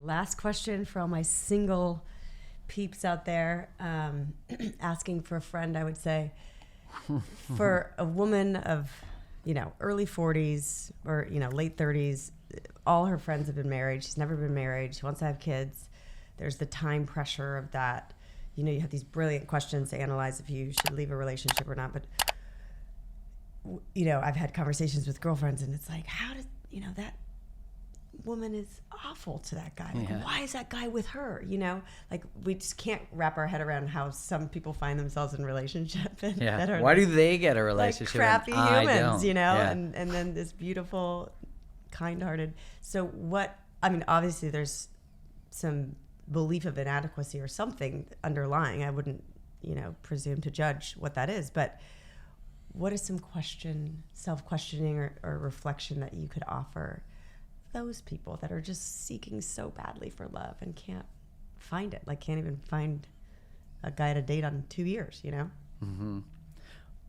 last question for all my single peeps out there, asking for a friend, I would say, for a woman of, early 40s or, late 30s, all her friends have been married. She's never been married. She wants to have kids. There's the time pressure of that. You have these brilliant questions to analyze if you should leave a relationship or not. But, I've had conversations with girlfriends, and it's like, how did, that woman is awful to that guy. Like, why is that guy with her? Like, we just can't wrap our head around how some people find themselves in relationships that are why do they get a relationship? Like crappy humans, Yeah. and then this beautiful, kind-hearted. So obviously there's some belief of inadequacy or something underlying. I wouldn't, presume to judge what that is, but what is some self-questioning or reflection that you could offer those people that are just seeking so badly for love and can't find it, like can't even find a guy to date on 2 years, Mm-hmm.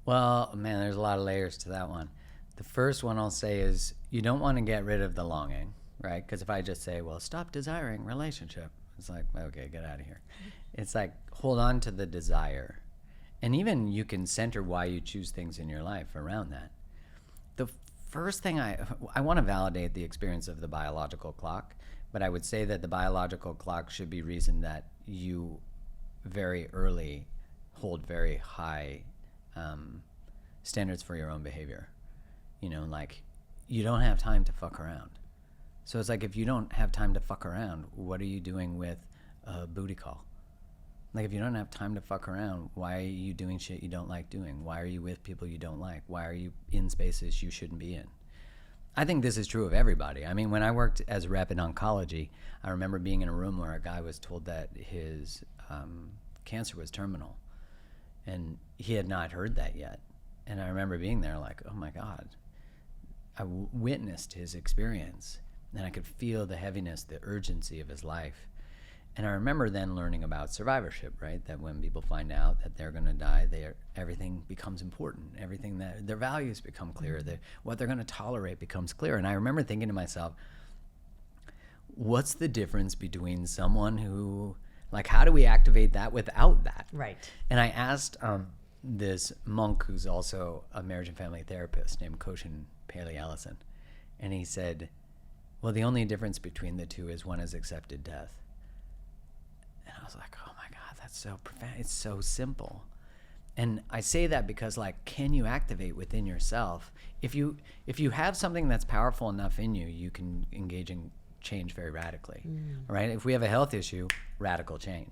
Well, man, there's a lot of layers to that one. The first one I'll say is you don't want to get rid of the longing, right? Because if I just say, well, stop desiring relationship, it's like, okay, get out of here. It's like, hold on to the desire. And even you can center why you choose things in your life around that. The first thing I want to validate the experience of the biological clock, but I would say that the biological clock should be reason that you very early hold very high standards for your own behavior. Like you don't have time to fuck around. So it's like, if you don't have time to fuck around, what are you doing with a booty call? Like, if you don't have time to fuck around, why are you doing shit you don't like doing? Why are you with people you don't like? Why are you in spaces you shouldn't be in? I think this is true of everybody. I mean, when I worked as a rep in oncology, I remember being in a room where a guy was told that his cancer was terminal, and he had not heard that yet. And I remember being there like, oh my God. I witnessed his experience, and I could feel the heaviness, the urgency of his life. And I remember then learning about survivorship, right? That when people find out that they're going to die, everything becomes important. Everything that their values become clear. What they're going to tolerate becomes clear. And I remember thinking to myself, what's the difference between someone who, like, how do we activate that without that? Right. And I asked this monk who's also a marriage and family therapist named Koshin Paley Ellison. And he said, well, the only difference between the two is one has accepted death. And I was like, oh my God, that's so profound. It's so simple. And I say that because, like, can you activate within yourself? If you have something that's powerful enough in you, you can engage in change very radically, right? If we have a health issue, radical change.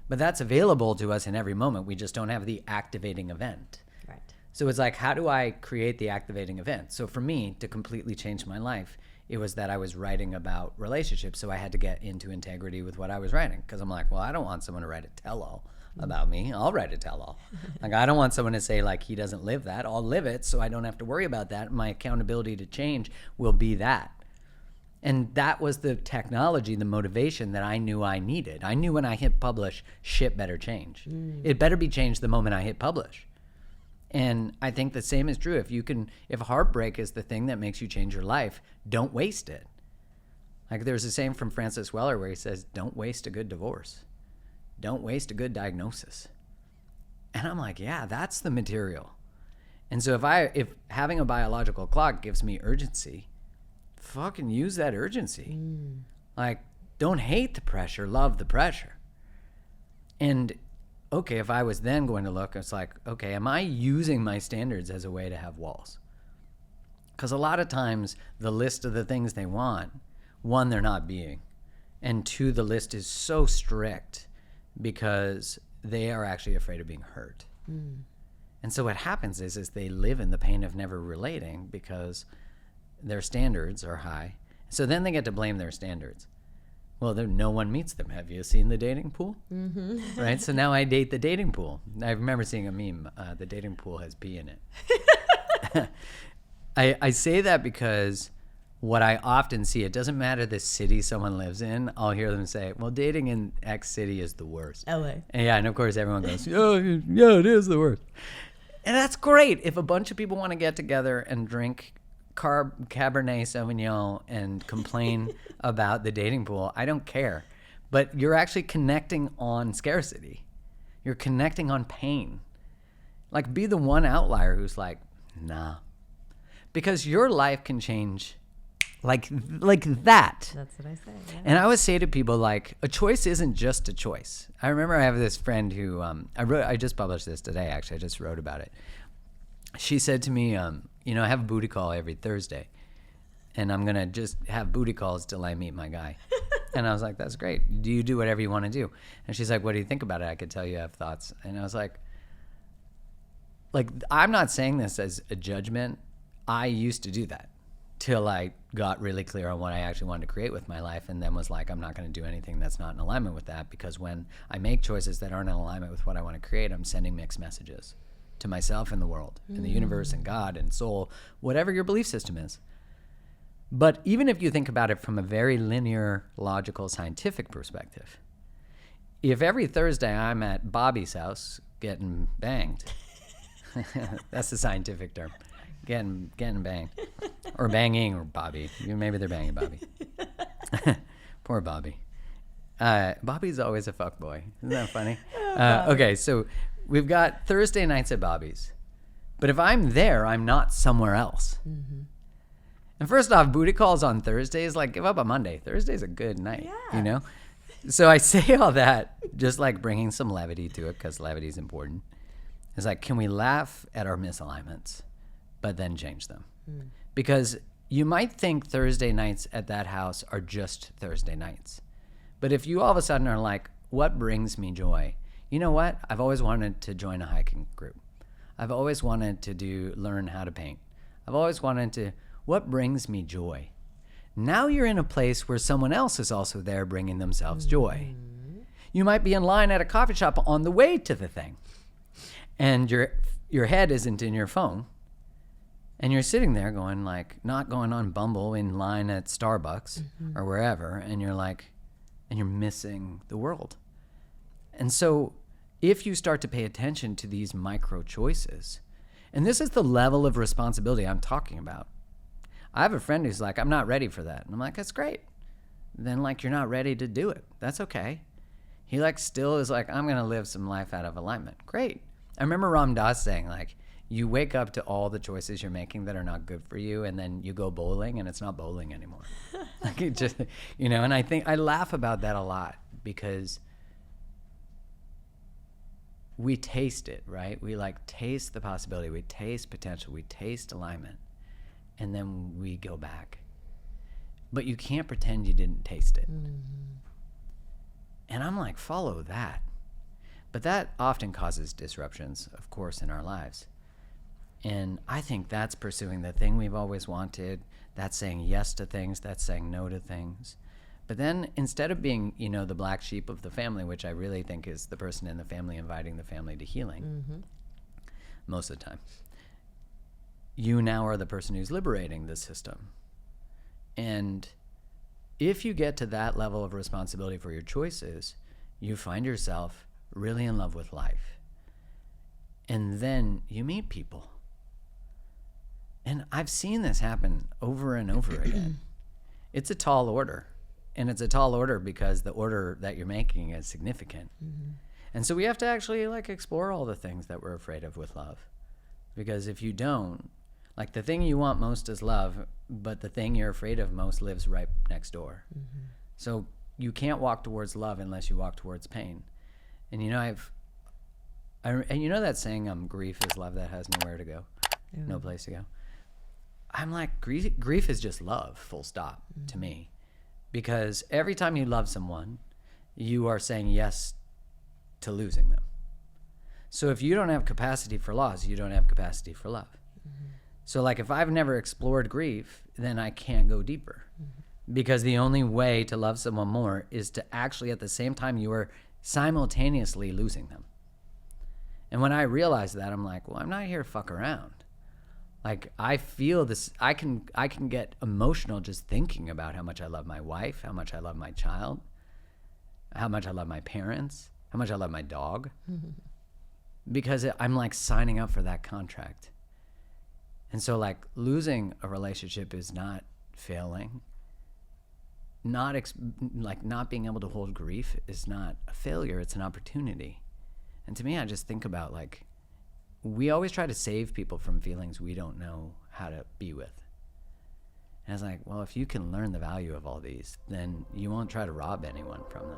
But that's available to us in every moment. We just don't have the activating event. Right. So it's like, how do I create the activating event? So for me, to completely change my life, it was that I was writing about relationships, so I had to get into integrity with what I was writing. Because I'm like, well, I don't want someone to write a tell-all about me. I'll write a tell-all. Like, I don't want someone to say, like, he doesn't live that. I'll live it, so I don't have to worry about that. My accountability to change will be that. And that was the technology, the motivation that I knew I needed. I knew when I hit publish, shit better change. It better be changed the moment I hit publish. And I think the same is true. If heartbreak is the thing that makes you change your life, don't waste it. Like, there's a saying from Francis Weller where he says, don't waste a good divorce. Don't waste a good diagnosis. And I'm like, yeah, that's the material. And so if having a biological clock gives me urgency, fucking use that urgency. Like, don't hate the pressure, love the pressure. And okay, if I was then going to look, it's like, okay, am I using my standards as a way to have walls? Because a lot of times the list of the things they want, one, they're not being, and two, the list is so strict because they are actually afraid of being hurt. And so what happens is they live in the pain of never relating because their standards are high. So then they get to blame their standards. Well, no one meets them. Have you seen the dating pool? Mm-hmm. Right? So now I date the dating pool. I remember seeing a meme. The dating pool has pee in it. I say that because what I often see, it doesn't matter the city someone lives in. I'll hear them say, well, dating in X city is the worst. LA. And of course everyone goes, yeah, it is the worst. And that's great. If a bunch of people want to get together and drink Cabernet Sauvignon and complain about the dating pool. I don't care. But you're actually connecting on scarcity. You're connecting on pain. Like, be the one outlier who's like, nah. Because your life can change like that. That's what I say. Yeah. And I always say to people, like, a choice isn't just a choice. I remember I have this friend who, I just published this today, actually. I just wrote about it. She said to me, you know, I have a booty call every Thursday. And I'm going to just have booty calls till I meet my guy. And I was like, that's great. Do you do whatever you want to do? And she's like, what do you think about it? I could tell you I have thoughts. And I was like, I'm not saying this as a judgment. I used to do that till I got really clear on what I actually wanted to create with my life, and then was like, I'm not going to do anything that's not in alignment with that, because when I make choices that aren't in alignment with what I want to create, I'm sending mixed messages to myself and the world and the universe and God and soul, whatever your belief system is. But even if you think about it from a very linear, logical, scientific perspective, if every Thursday I'm at Bobby's house getting banged, that's the scientific term, getting banged, or banging, or Bobby. Maybe they're banging Bobby. Poor Bobby. Bobby's always a fuckboy. Isn't that funny? Okay, so we've got Thursday nights at Bobby's. But if I'm there, I'm not somewhere else. Mm-hmm. And first off, booty calls on Thursdays, like, give up on Monday. Thursday's a good night, you know? So I say all that, just like bringing some levity to it, because levity is important. It's like, can we laugh at our misalignments, but then change them? Mm. Because you might think Thursday nights at that house are just Thursday nights. But if you all of a sudden are like, what brings me joy? You know what? I've always wanted to join a hiking group. I've always wanted to learn how to paint. I've always wanted to, what brings me joy? Now you're in a place where someone else is also there bringing themselves joy. You might be in line at a coffee shop on the way to the thing, and your head isn't in your phone, and you're sitting there going, like, not going on Bumble in line at Starbucks or wherever, and you're like, and you're missing the world. And so if you start to pay attention to these micro choices, and this is the level of responsibility I'm talking about. I have a friend who's like, I'm not ready for that. And I'm like, that's great. Then, like, you're not ready to do it. That's okay. He, like, still is like, I'm going to live some life out of alignment. Great. I remember Ram Dass saying, like, you wake up to all the choices you're making that are not good for you, and then you go bowling, and it's not bowling anymore. Like, it just, you know, and I think I laugh about that a lot, because we taste it, right? We, like, taste the possibility. We taste potential. We taste alignment. And then we go back. But you can't pretend you didn't taste it. Mm-hmm. And I'm like, follow that. But that often causes disruptions, of course, in our lives. And I think that's pursuing the thing we've always wanted. That's saying yes to things. That's saying no to things. But then instead of being, you know, the black sheep of the family, which I really think is the person in the family inviting the family to healing, most of the time, you now are the person who's liberating the system. And if you get to that level of responsibility for your choices, you find yourself really in love with life. And then you meet people. And I've seen this happen over and over again. It's a tall order. And it's a tall order because the order that you're making is significant. Mm-hmm. And so we have to actually, like, explore all the things that we're afraid of with love. Because if you don't, like, the thing you want most is love, but the thing you're afraid of most lives right next door. Mm-hmm. So you can't walk towards love unless you walk towards pain. And, you know, and you know that saying, grief is love that has nowhere to go, no place to go. I'm like, grief is just love, full stop, to me. Because every time you love someone, you are saying yes to losing them. So if you don't have capacity for loss, you don't have capacity for love. Mm-hmm. So, like, if I've never explored grief, then I can't go deeper. Mm-hmm. Because the only way to love someone more is to actually, at the same time, you are simultaneously losing them. And when I realize that, I'm like, well, I'm not here to fuck around. Like, I feel this, I can get emotional just thinking about how much I love my wife, how much I love my child, how much I love my parents, how much I love my dog. Mm-hmm. Because I'm, like, signing up for that contract. And so like losing a relationship is not failing. Not being able to hold grief is not a failure, it's an opportunity. And to me, I just think about like, we always try to save people from feelings we don't know how to be with. And it's like, well, if you can learn the value of all these, then you won't try to rob anyone from them.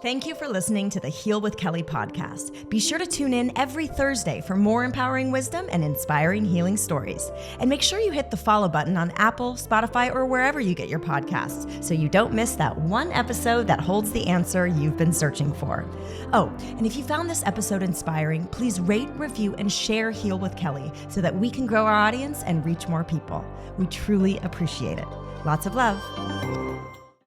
Thank you for listening to the Heal with Kelly podcast. Be sure to tune in every Thursday for more empowering wisdom and inspiring healing stories. And make sure you hit the follow button on Apple, Spotify, or wherever you get your podcasts so you don't miss that one episode that holds the answer you've been searching for. Oh, and if you found this episode inspiring, please rate, review, and share Heal with Kelly so that we can grow our audience and reach more people. We truly appreciate it. Lots of love.